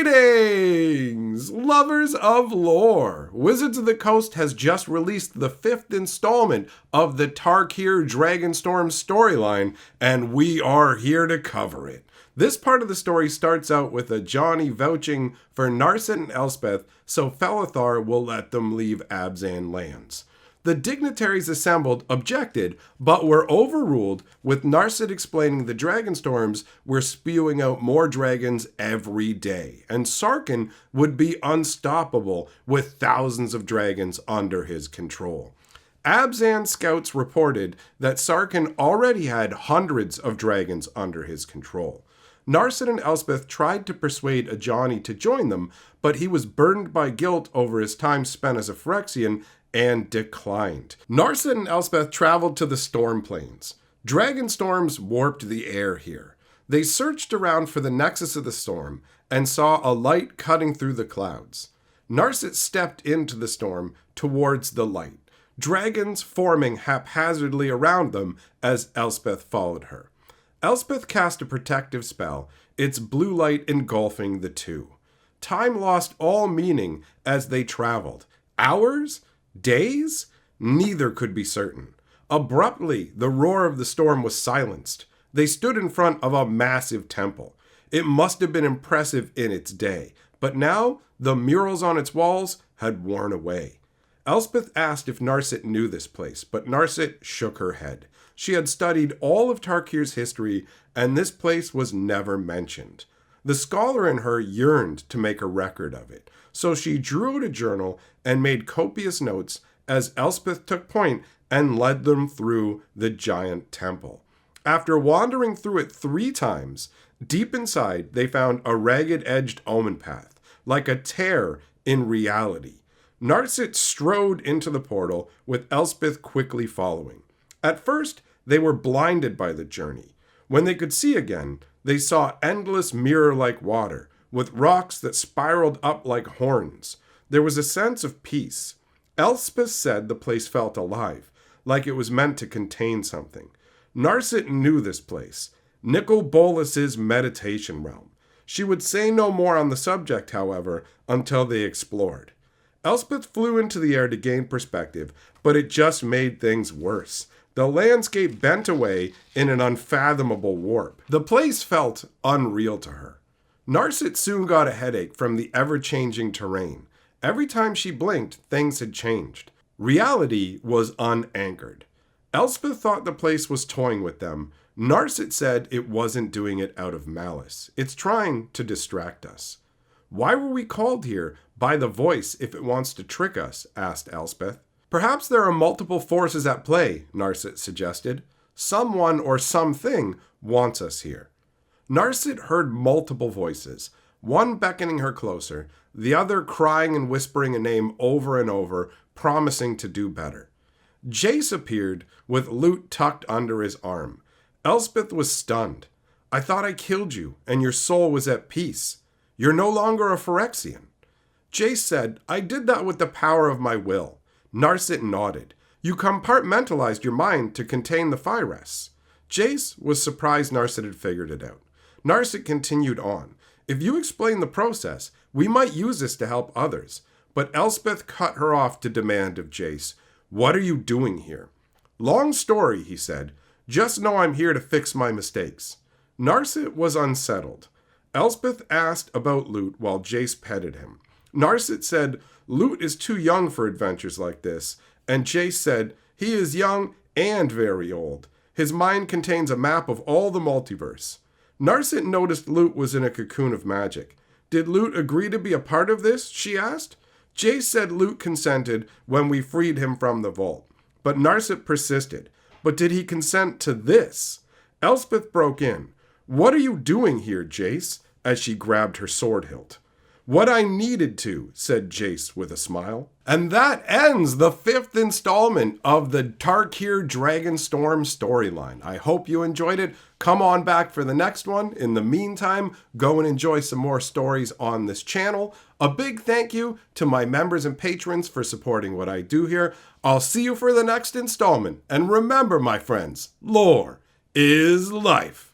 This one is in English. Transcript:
Greetings, lovers of lore! Wizards of the Coast has just released the 5th installment of the Tarkir Dragonstorm storyline, and we are here to cover it. This part of the story starts out with a Johnny vouching for Narset and Elspeth so Felithar will let them leave Abzan lands. The dignitaries assembled objected, but were overruled, with Narset explaining the Dragonstorms were spewing out more dragons every day, and Sarkhan would be unstoppable with thousands of dragons under his control. Abzan scouts reported that Sarkhan already had hundreds of dragons under his control. Narset and Elspeth tried to persuade Ajani to join them, but he was burdened by guilt over his time spent as a Phyrexian and declined. Narset and Elspeth traveled to the storm plains. Dragonstorms warped the air here. They searched around for the nexus of the storm and saw a light cutting through the clouds. Narset stepped into the storm towards the light, dragons forming haphazardly around them as Elspeth followed her. Elspeth cast a protective spell, its blue light engulfing the two. Time lost all meaning as they traveled. Hours? Days? Neither could be certain. Abruptly, the roar of the storm was silenced. They stood in front of a massive temple. It must have been impressive in its day, but now the murals on its walls had worn away. Elspeth asked if Narset knew this place, but Narset shook her head. She had studied all of Tarkir's history, and this place was never mentioned. The scholar in her yearned to make a record of it, so she drew out a journal and made copious notes as Elspeth took point and led them through the giant temple. After wandering through it 3 times, deep inside they found a ragged-edged omen path, like a tear in reality. Narset strode into the portal, with Elspeth quickly following. At first, they were blinded by the journey. When they could see again, they saw endless mirror-like water, with rocks that spiraled up like horns. There was a sense of peace. Elspeth said the place felt alive, like it was meant to contain something. Narset knew this place, Nicol Bolas's meditation realm. She would say no more on the subject, however, until they explored. Elspeth flew into the air to gain perspective, but it just made things worse. The landscape bent away in an unfathomable warp. The place felt unreal to her. Narset soon got a headache from the ever-changing terrain. Every time she blinked, things had changed. Reality was unanchored. Elspeth thought the place was toying with them. Narset said it wasn't doing it out of malice. It's trying to distract us. Why were we called here by the voice if it wants to trick us? Asked Elspeth. Perhaps there are multiple forces at play, Narset suggested. Someone or something wants us here. Narset heard multiple voices, one beckoning her closer, the other crying and whispering a name over and over, promising to do better. Jace appeared with loot tucked under his arm. Elspeth was stunned. I thought I killed you, and your soul was at peace. You're no longer a Phyrexian. Jace said, I did that with the power of my will. Narset nodded. You compartmentalized your mind to contain the Phyres. Jace was surprised Narset had figured it out. Narset continued on. If you explain the process, we might use this to help others. But Elspeth cut her off to demand of Jace, what are you doing here? Long story, he said. Just know I'm here to fix my mistakes. Narset was unsettled. Elspeth asked about Lute while Jace petted him. Narset said, Lute is too young for adventures like this, and Jace said, he is young and very old. His mind contains a map of all the multiverse. Narset noticed Lute was in a cocoon of magic. Did Lute agree to be a part of this? She asked. Jace said Lute consented when we freed him from the vault. But Narset persisted. But did he consent to this? Elspeth broke in. What are you doing here, Jace? As she grabbed her sword hilt. What I needed to, said Jace with a smile. And that ends the 5th installment of the Tarkir Dragonstorm storyline. I hope you enjoyed it. Come on back for the next one. In the meantime, go and enjoy some more stories on this channel. A big thank you to my members and patrons for supporting what I do here. I'll see you for the next installment. And remember, my friends, lore is life.